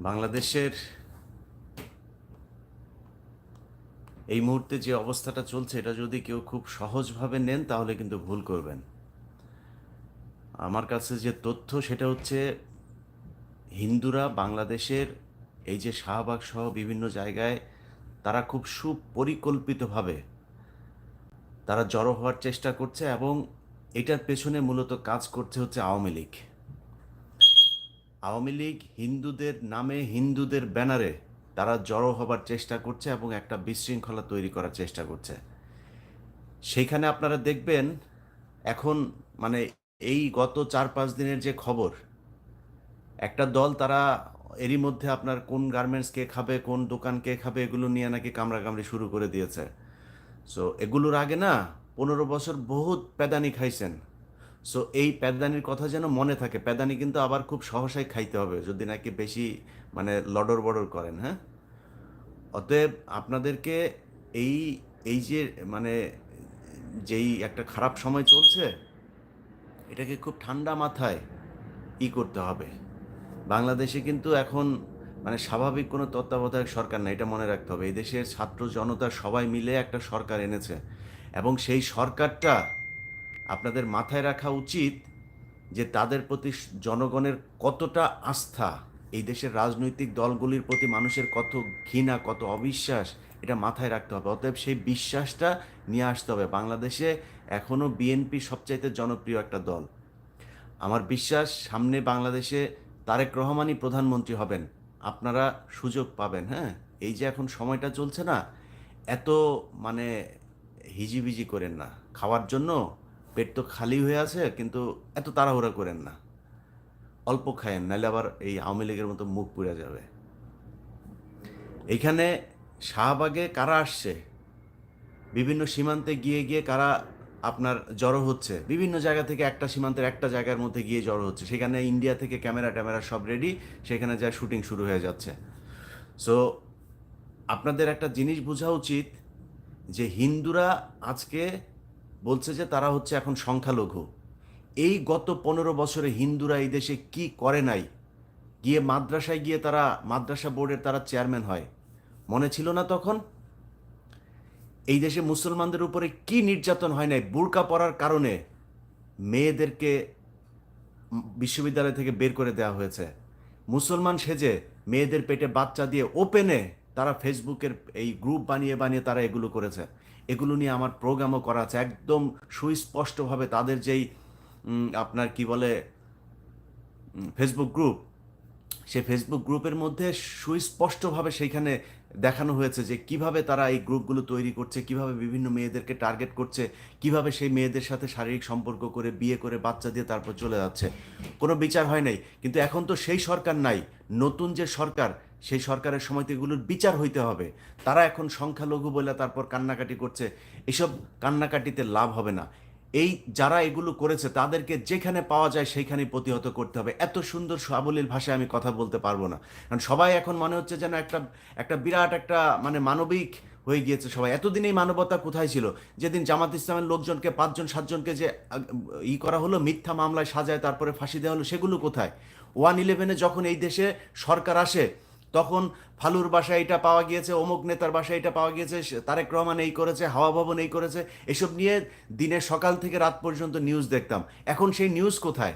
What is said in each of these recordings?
বাংলাদেশের এই মুহূর্তে যে অবস্থাটা চলছে এটা যদি কেউ খুব সহজভাবে নেন তাহলে কিন্তু ভুল করবেন। আমার কাছে যে তথ্য সেটা হচ্ছে হিন্দুরা বাংলাদেশের এই যে শাহবাগ সহ বিভিন্ন জায়গায় তারা খুব সুপরিকল্পিতভাবে তারা জড়ো হওয়ার চেষ্টা করছে এবং এটার পেছনে মূলত কাজ করছে হচ্ছে আওয়ামী লীগ। আওয়ামী লীগ হিন্দুদের নামে হিন্দুদের ব্যানারে তারা জড়ো হবার চেষ্টা করছে এবং একটা বিশৃঙ্খলা তৈরি করার চেষ্টা করছে। সেইখানে আপনারা দেখবেন এখন মানে এই গত 4-5 দিনের যে খবর, একটা দল তারা এরই মধ্যে আপনার কোন গার্মেন্টস কে খাবে, কোন দোকান কে খাবে, এগুলো নিয়ে নাকি কামড়াকামড়ি শুরু করে দিয়েছে। সো এগুলোর আগে না 15 বছর বহুত প্যাদানি খাইছেন। সো এই প্যাদানির কথা যেন মনে থাকে। প্যাদানি কিন্তু আবার খুব সহসাই খাইতে হবে যদি নাকি বেশি মানে লডর বডর করেন, হ্যাঁ। অতএব আপনাদেরকে এই এই যে মানে যেই একটা খারাপ সময় চলছে এটাকে খুব ঠান্ডা মাথায় করতে হবে। বাংলাদেশে কিন্তু এখন মানে স্বাভাবিক কোনো তত্ত্বাবধায়ক সরকার না, এটা মনে রাখতে হবে। এই দেশের ছাত্র জনতা সবাই মিলে একটা সরকার এনেছে এবং সেই সরকারটা আপনাদের মাথায় রাখা উচিত যে তাদের প্রতি জনগণের কতটা আস্থা, এই দেশের রাজনৈতিক দলগুলির প্রতি মানুষের কত ঘৃণা, কত অবিশ্বাস, এটা মাথায় রাখতে হবে। অতএব সেই বিশ্বাসটা নিয়ে আসতে হবে। বাংলাদেশে এখনও বিএনপি সবচাইতে জনপ্রিয় একটা দল। আমার বিশ্বাস সামনে বাংলাদেশে তারেক রহমানই প্রধানমন্ত্রী হবেন। আপনারা সুযোগ পাবেন, হ্যাঁ। এই যে এখন সময়টা চলছে না, এত মানে হিজিবিজি করেন না। খাওয়ার জন্য পেট তো খালি হয়ে আছে, কিন্তু এত তাড়াহুড়া করেন না। অল্প খায়েন, নাহলে আবার এই আওয়ামী লীগের মতো মুখ পুড়ে যাবে। এইখানে শাহবাগে কারা আসছে, বিভিন্ন সীমান্তে গিয়ে গিয়ে কারা আপনার জড়ো হচ্ছে, বিভিন্ন জায়গা থেকে একটা সীমান্তের একটা জায়গার মধ্যে গিয়ে জড়ো হচ্ছে। সেখানে ইন্ডিয়া থেকে ক্যামেরা ট্যামেরা সব রেডি, সেখানে যা শুটিং শুরু হয়ে যাচ্ছে। সো আপনাদের একটা জিনিস বোঝা উচিত যে হিন্দুরা আজকে বলছে যে তারা হচ্ছে এখন সংখ্যালঘু। এই গত 15 বছরে হিন্দুরা এই দেশে কি করে নাই, গিয়ে মাদ্রাসায় গিয়ে তারা মাদ্রাসা বোর্ডের তারা চেয়ারম্যান হয়, মনে ছিল না তখন? এই দেশে মুসলমানদের উপরে কি নির্যাতন হয় নাই, বুরকা পরার কারণে মেয়েদেরকে বিশ্ববিদ্যালয় থেকে বের করে দেওয়া হয়েছে। মুসলমান সেজে মেয়েদের পেটে বাচ্চা দিয়ে ওপেনে তারা ফেসবুকের এই গ্রুপ বানিয়ে বানিয়ে তারা এগুলো করেছে। এগুলো নিয়ে আমার প্রোগ্রামও করা আছে, একদম সুস্পষ্টভাবে তাদের যেই আপনার কি বলে ফেসবুক গ্রুপ, সে ফেসবুক গ্রুপের মধ্যে সুস্পষ্টভাবে সেইখানে দেখানো হয়েছে যে কিভাবে তারা এই গ্রুপগুলো তৈরি করছে, কিভাবে বিভিন্ন মেয়েদেরকে টার্গেট করছে, কিভাবে সেই মেয়েদের সাথে শারীরিক সম্পর্ক করে বিয়ে করে বাচ্চা দিয়ে তারপর চলে যাচ্ছে। কোনো বিচার হয় নাই। কিন্তু এখন তো সেই সরকার নাই, নতুন যে সরকার, সেই সরকারের সময় তো এগুলোর বিচার হইতে হবে। তারা এখন সংখ্যালঘু বলে তারপর কান্নাকাটি করছে। এসব কান্নাকাটিতে লাভ হবে না। এই যারা এগুলো করেছে তাদেরকে যেখানে পাওয়া যায় সেইখানেই প্রতিহত করতে হবে। এত সুন্দর সাবলীল ভাষায় আমি কথা বলতে পারবো না, কারণ সবাই এখন মনে হচ্ছে যেন একটা একটা বিরাট একটা মানে মানবিক হয়ে গিয়েছে সবাই। এতদিন এই মানবতা কোথায় ছিল? যেদিন জামাত ইসলামের লোকজনকে 5-7জনকে যে করা হলো, মিথ্যা মামলায় সাজায় তারপরে ফাঁসি দেওয়া হলো, সেগুলো কোথায়? 1/11 যখন এই দেশে সরকার আসে তখন ফালুর বাসায় এটা পাওয়া গিয়েছে, অমুক নেতার বাসায় এটা পাওয়া গিয়েছে, তারেক রহমান এই করেছে, হাওয়া ভবন এই করেছে, এসব নিয়ে দিনের সকাল থেকে রাত পর্যন্ত নিউজ দেখতাম। এখন সেই নিউজ কোথায়?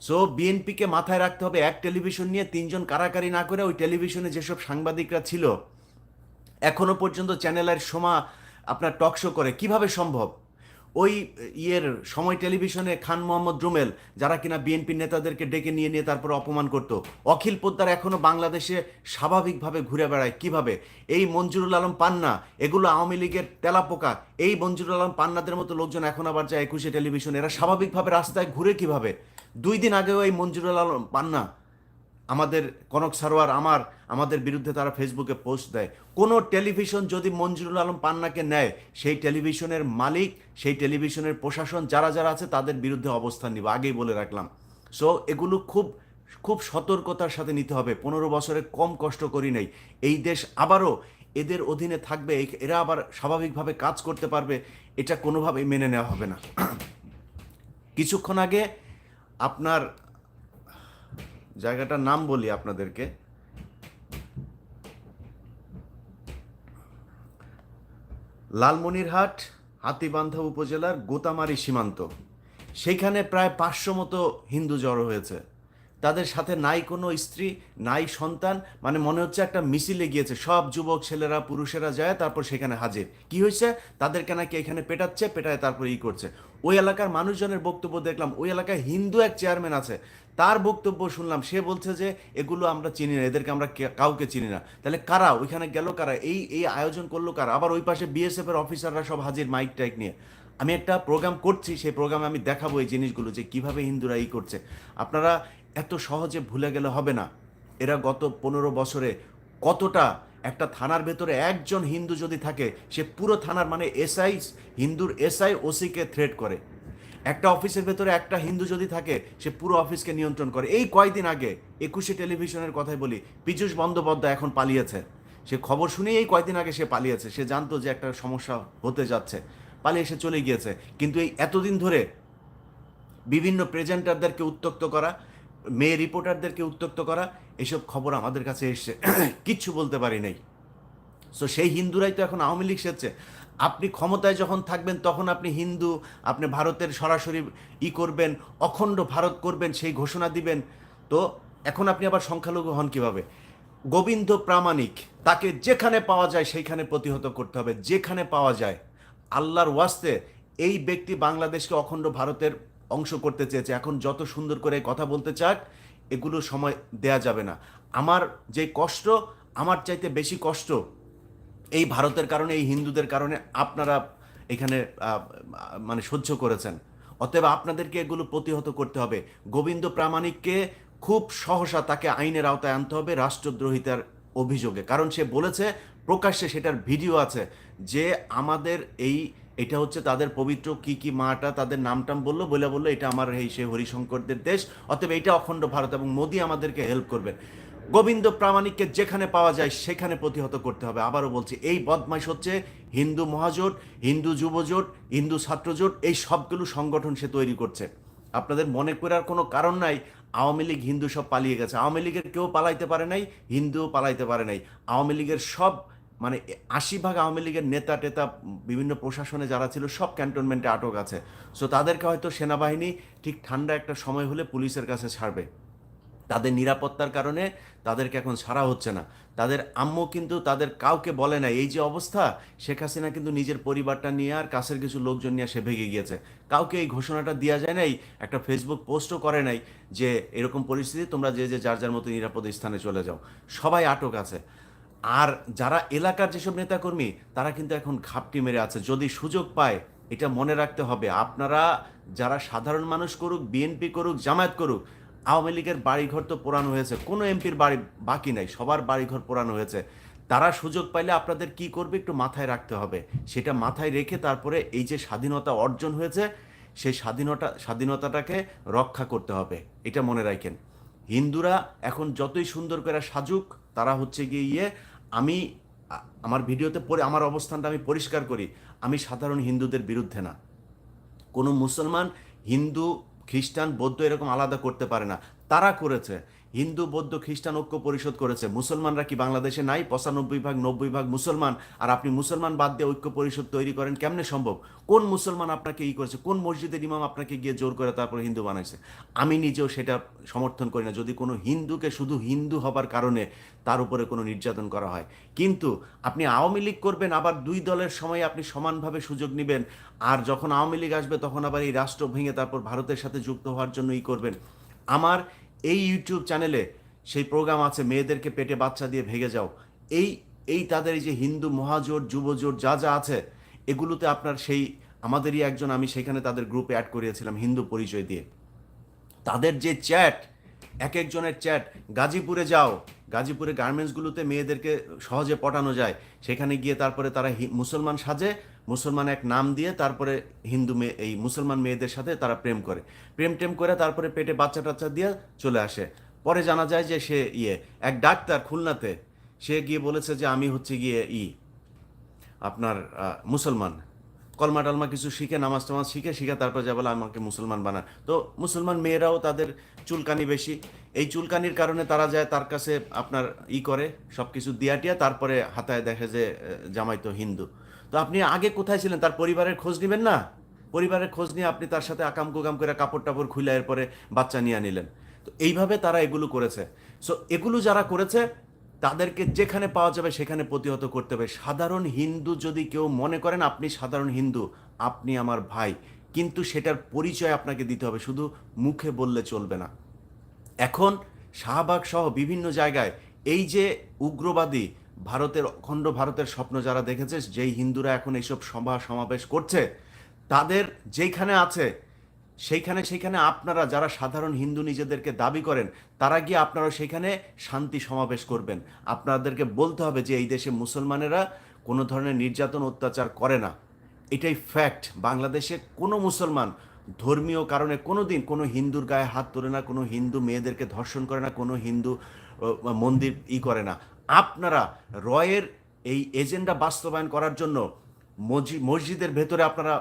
সো বিএনপিকে মাথায় রাখতে হবে, এক টেলিভিশন নিয়ে 3জন কারাকারি না করে ওই টেলিভিশনে যেসব সাংবাদিকরা ছিল এখনো পর্যন্ত চ্যানেলের সময় আপনার টক শো করে, কিভাবে সম্ভব? ওই সময় টেলিভিশনে খান মোহাম্মদ রুমেল, যারা কিনা বিএনপি নেতাদেরকে ডেকে নিয়ে নিয়ে তারপর অপমান করতো, অখিল পোদ্দার এখনো বাংলাদেশে স্বাভাবিকভাবে ঘুরে বেড়ায় কিভাবে? এই মঞ্জুরুল আলম পান্না, এগুলো আওয়ামী লীগের তেলাপোকা। এই মঞ্জুরুল আলম পান্নাদের মতো লোকজন এখন আবার যায় 21 টেলিভিশন, এরা স্বাভাবিকভাবে রাস্তায় ঘুরে কিভাবে? 2 দিন আগেও এই মঞ্জুরুল আলম পান্না, আমাদের কনক সারোয়ার আমাদের বিরুদ্ধে তারা ফেসবুকে পোস্ট দেয়। কোনো টেলিভিশন যদি মঞ্জুরুল আলম পান্নাকে নেয়, সেই টেলিভিশনের মালিক, সেই টেলিভিশনের প্রশাসন যারা যারা আছে তাদের বিরুদ্ধে অবস্থান নিব, আগেই বলে রাখলাম। সো এগুলো খুব খুব সতর্কতার সাথে নিতে হবে। 15 বছরে কম কষ্ট করি নাই। এই দেশ আবারও এদের অধীনে থাকবে, এরা আবার স্বাভাবিকভাবে কাজ করতে পারবে, এটা কোনোভাবেই মেনে নেওয়া হবে না। কিছুক্ষণ আগে আপনার জায়গাটার নাম বলি আপনাদেরকে, লালমনিরহাট হাতীবান্ধা উপজেলার গোতামারি সীমান্ত, সেইখানে প্রায় 500 মতো হিন্দু জড়ো হয়েছে। তাদের সাথে নাই কোনো স্ত্রী, নাই সন্তান, মানে মনে হচ্ছে একটা মিছিলে গিয়েছে, সব যুবক ছেলেরা পুরুষেরা যায়, তারপর সেখানে হাজির। কি হয়েছে, তাদেরকে নাকি এখানে পেটাচ্ছে, পেটায় তারপর করছে। ওই এলাকার মানুষজনের বক্তব্য দেখলাম, ওই এলাকায় হিন্দু এক চেয়ারম্যান আছে, তার বক্তব্য শুনলাম, সে বলছে যে এগুলো আমরা চিনি না, এদেরকে আমরা কাউকে চিনি না। তাহলে কারা ওইখানে গেল, কারা এই এই আয়োজন করলো কারা? আবার ওই পাশে বিএসএফ এর অফিসাররা সব হাজির মাইক টাইক নিয়ে। আমি একটা প্রোগ্রাম করছি, সেই প্রোগ্রামে আমি দেখাবো এই জিনিসগুলো, যে কিভাবে হিন্দুরা করছে। আপনারা এত সহজে ভুলে গেলে হবে না। এরা গত 15 বছরে কতটা, একটা থানার ভেতরে একজন হিন্দু যদি থাকে, সে পুরো থানার, মানে এসআই, হিন্দুর এসআই ওসিকে থ্রেট করে। একটা অফিসের ভেতরে একটা হিন্দু যদি থাকে, সে পুরো অফিসকে নিয়ন্ত্রণ করে। এই কয়দিন আগে 21 টেলিভিশনের কথাই বলি, পীযূষ বন্দ্যোপাধ্যায় এখন পালিয়েছে। সে খবর শুনেই এই কয়দিন আগে সে পালিয়েছে। সে জানতো যে একটা সমস্যা হতে যাচ্ছে, পালিয়ে সে চলে গিয়েছে। কিন্তু এই এতদিন ধরে বিভিন্ন প্রেজেন্টারদেরকে উত্ত্যক্ত করা, মেয়ে রিপোর্টারদেরকে উত্ত্যক্ত করা, এসব খবর আমাদের কাছে এসছে, কিচ্ছু বলতে পারি নাই। সো সেই হিন্দুরাই তো এখন আওয়ামী লীগ সেচ্ছে। আপনি ক্ষমতায় যখন থাকবেন তখন আপনি হিন্দু, আপনি ভারতের সরাসরি করবেন, অখণ্ড ভারত করবেন, সেই ঘোষণা দিবেন। তো এখন আপনি আবার সংখ্যালঘু হন কিভাবে? গোবিন্দ প্রামাণিক, তাকে যেখানে পাওয়া যায় সেইখানে প্রতিহত করতে হবে, যেখানে পাওয়া যায়। আল্লাহর ওয়াস্তে এই ব্যক্তি বাংলাদেশকে অখণ্ড ভারতের অংশ করতে চেয়েছে। এখন যত সুন্দর করে কথা বলতে চাক, এগুলো সময় দেয়া যাবে না। আমার যে কষ্ট, আমার চাইতে বেশি কষ্ট এই ভারতের কারণে, এই হিন্দুদের কারণে আপনারা এখানে মানে সহ্য করেছেন। অতএব আপনাদেরকে এগুলো প্রতিহত করতে হবে। গোবিন্দ প্রামাণিককে খুব সহসা তাকে আইনের আওতায় আনতে হবে রাষ্ট্রদ্রোহিতার অভিযোগে। কারণ সে বলেছে প্রকাশ্যে, সেটার ভিডিও আছে, যে আমাদের এটা হচ্ছে তাদের পবিত্র কি কি মাটা, তাদের নামটাম বললো, বললো এটা আমার সেই হরিশঙ্করদের দেশ, অতএব এটা অখণ্ড ভারত এবং মোদি আমাদেরকে হেল্প করবেন। গোবিন্দ প্রামাণিককে যেখানে পাওয়া যায় সেখানে প্রতিহত করতে হবে। আবারও বলছি, এই বদমাইশ হচ্ছে হিন্দু মহাজোট, হিন্দু যুবজোট, হিন্দু ছাত্রজোট, এই সবগুলো সংগঠন সে তৈরি করছে। আপনাদের মনে করার কোনো কারণ নাই আওয়ামী লীগ হিন্দু সব পালিয়ে গেছে। আওয়ামী লীগের কেউ পালাইতে পারে নাই, হিন্দুও পালাইতে পারে নাই। আওয়ামী লীগের সব, মানে 80% আওয়ামী লীগের নেতা টেতা, বিভিন্ন প্রশাসনে যারা ছিল, সব ক্যান্টনমেন্টে আটক আছে। সো তাদেরকে হয়তো সেনাবাহিনী ঠিক ঠান্ডা একটা সময় হলে পুলিশের কাছে ছাড়বে। তাদের নিরাপত্তার কারণে তাদেরকে এখন ছাড়া হচ্ছে না। তাদের আম্মু কিন্তু তাদের কাউকে বলে না এই যে অবস্থা। শেখ হাসিনা কিন্তু নিজের পরিবারটা নিয়ে আর কাছের কিছু লোকজন নিয়ে সে ভেগে গিয়েছে। কাউকে এই ঘোষণাটা দেওয়া যায় নাই, একটা ফেসবুক পোস্টও করে নাই যে এরকম পরিস্থিতি, তোমরা যে যে যার যার মতো নিরাপদ স্থানে চলে যাও। সবাই আটক আছে। আর যারা এলাকার যেসব নেতাকর্মী, তারা কিন্তু এখন ঘাপটি মেরে আছে। যদি সুযোগ পায়, এটা মনে রাখতে হবে, আপনারা যারা সাধারণ মানুষ করুক, বিএনপি করুক, জামায়াত করুক, আওয়ামী লীগের বাড়িঘর তো পোড়ানো হয়েছে, কোনো এমপির বাড়ি বাকি নাই, সবার বাড়িঘর পোড়ানো হয়েছে। তারা সুযোগ পাইলে আপনাদের কি করবে একটু মাথায় রাখতে হবে। সেটা মাথায় রেখে তারপরে এই যে স্বাধীনতা অর্জন হয়েছে, সেই স্বাধীনতাটাকে রক্ষা করতে হবে, এটা মনে রাখেন। হিন্দুরা এখন যতই সুন্দর করে সাজুক, তারা হচ্ছে গিয়ে আমি আমার ভিডিওতে পরে আমার অবস্থানটা আমি পরিষ্কার করি, আমি সাধারণ হিন্দুদের বিরুদ্ধে না। কোনো মুসলমান হিন্দু খ্রিস্টান বৌদ্ধ এরকম আলাদা করতে পারে না, তারা করেছে। হিন্দু বৌদ্ধ খ্রিস্টান ঐক্য পরিষদ করেছে। মুসলমানরা কি বাংলাদেশে নাই? 95% 90% মুসলমান। আর আপনি মুসলমান বাদ দিয়ে ঐক্য পরিষদ তৈরি করেন, কেমনে সম্ভব? কোন মুসলমান আপনাকে করেছে? কোন মসজিদের ইমাম আপনাকে গিয়ে জোর করে তারপরে হিন্দু বানাইছে? আমি নিজেও সেটা সমর্থন করি না, যদি কোনো হিন্দুকে শুধু হিন্দু হবার কারণে তার উপরে কোনো নির্যাতন করা হয়। কিন্তু আপনি আওয়ামী লীগ করবেন, আবার দুই দলের সময় আপনি সমানভাবে সুযোগ নেবেন, আর যখন আওয়ামী লীগ আসবে তখন আবার এই রাষ্ট্র ভেঙে তারপর ভারতের সাথে যুক্ত হওয়ার জন্য করবেন। আমার এই ইউটিউব চ্যানেলে সেই প্রোগ্রাম আছে, মেয়েদেরকে পেটে বাচ্চা দিয়ে ভেগে যাও। এই এই তাদের এই যে হিন্দু মহাজোট, যুবজোট যা যা আছে, এগুলোতে আপনার সেই আমাদেরই একজন, আমি সেখানে তাদের গ্রুপে অ্যাড করিয়েছিলাম হিন্দু পরিচয় দিয়ে। তাদের যে চ্যাট, এক একজনের চ্যাট, গাজীপুরে যাও, গাজীপুরে গার্মেন্টসগুলোতে মেয়েদেরকে সহজে পটানো যায়, সেখানে গিয়ে তারপরে তারা মুসলমান সাজে, মুসলমান এক নাম দিয়ে তারপরে হিন্দু মেয়ে, এই মুসলমান মেয়েদের সাথে তারা প্রেম করে, প্রেম করে তারপরে পেটে বাচ্চা টাচ্চা দিয়ে চলে আসে। পরে জানা যায় যে সে এক ডাক্তার খুলনাতে, সে গিয়ে বলেছে যে আমি হচ্ছে গিয়ে আপনার মুসলমান, কলমা টলমা কিছু শিখে, নামাজ টামাজ শিখে তারপর যা বলে আমাকে মুসলমান বানান। তো মুসলমান মেয়েরাও তাদের চুলকানি বেশি, এই চুলকানির কারণে তারা যায় তার কাছে আপনার করে সব কিছু দিয়াটিয়া, তারপরে হাতায় দেখে যে জামাই তো হিন্দু। তো আপনি আগে কোথায় ছিলেন? তার পরিবারের খোঁজ নেবেন না? পরিবারের খোঁজ নিয়ে আপনি তার সাথে আকাম কুকাম করে কাপড় টাপড় খুলে এরপরে বাচ্চা নিয়ে নিলেন। তো এইভাবে তারা এগুলো করেছে। সো এগুলো যারা করেছে তাদেরকে যেখানে পাওয়া যাবে সেখানে প্রতিহত করতে হবে। সাধারণ হিন্দু যদি কেউ মনে করেন আপনি সাধারণ হিন্দু, আপনি আমার ভাই, কিন্তু সেটার পরিচয় আপনাকে দিতে হবে, শুধু মুখে বললে চলবে না। এখন শাহবাগ সহ বিভিন্ন জায়গায় এই যে উগ্রবাদী ভারতের অখণ্ড ভারতের স্বপ্ন যারা দেখেছে, যেই হিন্দুরা এখন এইসব সভা সমাবেশ করছে, তাদের যেইখানে আছে সেইখানে আপনারা যারা সাধারণ হিন্দু নিজেদেরকে দাবি করেন, তারা গিয়ে আপনারা সেখানে শান্তি সমাবেশ করবেন। আপনাদেরকে বলতে হবে যে এই দেশে মুসলমানেরা কোনো ধরনের নির্যাতন অত্যাচার করে না। এটাই ফ্যাক্ট। বাংলাদেশে কোনো মুসলমান ধর্মীয় কারণে কোনো দিন কোনো হিন্দুর গায়ে হাত তোলে না, কোনো হিন্দু মেয়েদেরকে ধর্ষণ করে না, কোনো হিন্দু মন্দির করে না। আপনারা রয়ের এই এজেন্ডা বাস্তবায়ন করার জন্য মসজিদের ভেতরে আপনারা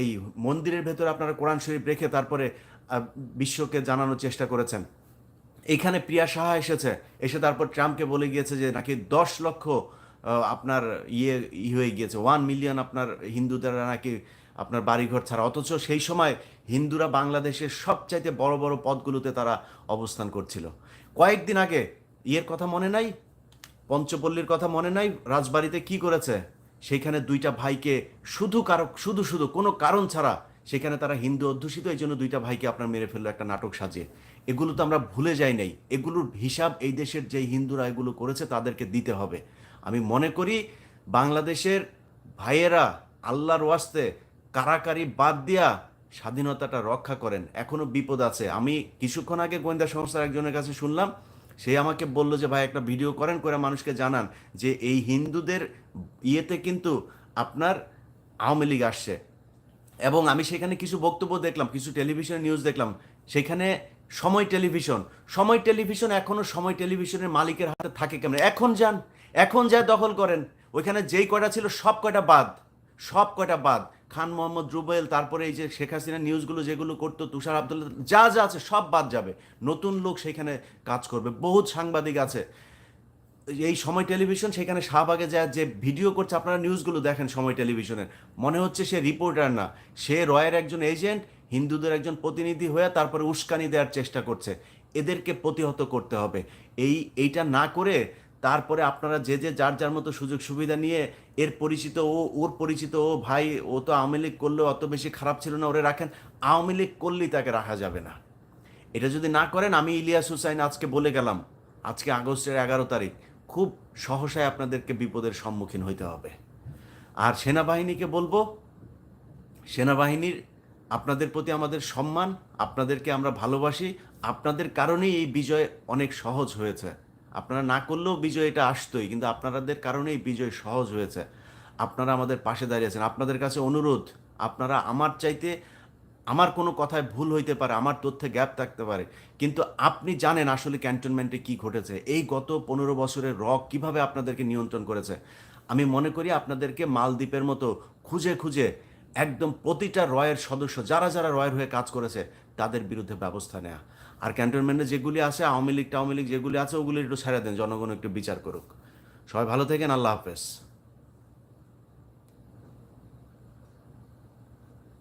এই মন্দিরের ভেতরে আপনারা কোরআন শরীফ রেখে তারপরে বিশ্বকে জানানোর চেষ্টা করেছেন। এইখানে প্রিয়া সাহা এসে তারপর ট্রাম্পকে বলে গিয়েছে যে নাকি 10 লক্ষ আপনার হয়ে গিয়েছে, 1 মিলিয়ন আপনার হিন্দুদের নাকি আপনার বাড়িঘর ছাড়া। অথচ সেই সময় হিন্দুরা বাংলাদেশের সবচাইতে বড় বড় পদগুলোতে তারা অবস্থান করছিল। কয়েকদিন আগে কথা মনে নাই? পঞ্চপল্লীর কথা মনে নাই? রাজবাড়িতে কি করেছে? সেখানে 2টা ভাইকে শুধু কোনো কারণ ছাড়া, সেখানে তারা হিন্দু অধ্যুষিত, এই জন্য 2টা ভাইকে আপনার মেরে ফেললো একটা নাটক সাজিয়ে। এগুলো তো আমরা ভুলে যাই নাই। এগুলোর হিসাব এই দেশের যেই হিন্দুরা এগুলো করেছে তাদেরকে দিতে হবে। আমি মনে করি বাংলাদেশের ভাইয়েরা আল্লাহর ওয়াস্তে কারাকারি বাদ দিয়া স্বাধীনতাটা রক্ষা করেন। এখনো বিপদ আছে। আমি কিছুক্ষণ আগে গোয়েন্দা সংস্থার একজনের কাছে শুনলাম, সে আমাকে বলল যে ভাই একটা ভিডিও করে মানুষকে জানান যে এই হিন্দুদের কিন্তু আপনার আওয়ামী লীগ আসছে। এবং আমি সেখানে কিছু বক্তব্য দেখলাম, কিছু টেলিভিশন নিউজ দেখলাম, সেখানে সময় টেলিভিশন এখনো সময় টেলিভিশনের মালিকের হাতে থাকে কেমন? এখন যায় দখল করেন। ওইখানে যেই কয়টা ছিল সব কয়টা বাদ। খান মোহাম্মদ রুবেল, তারপরে এই যে শেখ হাসিনা নিউজগুলো যেগুলো করতো, তুষার আব্দুল্লাহ, যা আছে সব বাদ যাবে। নতুন লোক সেখানে কাজ করবে, বহুত সাংবাদিক আছে। এই সময় টেলিভিশন সেখানে শাহবাগে যায় যে ভিডিও করছে, আপনারা নিউজগুলো দেখেন সময় টেলিভিশনের, মনে হচ্ছে সে রিপোর্টার না, সে রয়ের একজন এজেন্ট, হিন্দুদের একজন প্রতিনিধি হয়ে তারপরে উস্কানি দেওয়ার চেষ্টা করছে। এদেরকে প্রতিহত করতে হবে। এইটা না করে তারপরে আপনারা যে যার মতো সুযোগ সুবিধা নিয়ে ওর পরিচিত ও ভাই, ও তো আওয়ামী লীগ করলেও অত বেশি খারাপ ছিল না, ওরে রাখেন। আওয়ামী লীগ করলেই তাকে রাখা যাবে না। এটা যদি না করেন, আমি ইলিয়াস হুসাইন আজকে বলে গেলাম, আজকে আগস্টের 11 তারিখ, খুব সহসায় আপনাদেরকে বিপদের সম্মুখীন হইতে হবে। আর সেনাবাহিনীকে বলবো, সেনাবাহিনীর আপনাদের প্রতি আমাদের সম্মান, আপনাদেরকে আমরা ভালোবাসি। আপনাদের কারণেই এই বিজয় অনেক সহজ হয়েছে। আপনারা না করলেও বিজয় এটা আসতোই, কিন্তু আপনাদের কারণেই বিজয় সহজ হয়েছে। আপনারা আমাদের পাশে দাঁড়িয়েছেন। আপনাদের কাছে অনুরোধ, আপনারা আমার কোনো কথায় ভুল হইতে পারে, আমার তথ্যে গ্যাপ থাকতে পারে, কিন্তু আপনি জানেন আসলে ক্যান্টনমেন্টে কি ঘটেছে। এই গত 15 বছরের কিভাবে আপনাদেরকে নিয়ন্ত্রণ করেছে। আমি মনে করি আপনাদেরকে মালদ্বীপের মতো খুঁজে একদম প্রতিটা রয়ের সদস্য যারা রয়ের হয়ে কাজ করেছে তাদের বিরুদ্ধে ব্যবস্থা নেওয়া। আর ক্যান্টনমেন্টে যেগুলি আছে, আওয়ামী লীগ যেগুলি আছে, ওগুলি একটু ছেড়ে দেন, জনগণ একটু বিচার করুক। সবাই ভালো থাকেন। আল্লাহ হাফেজ।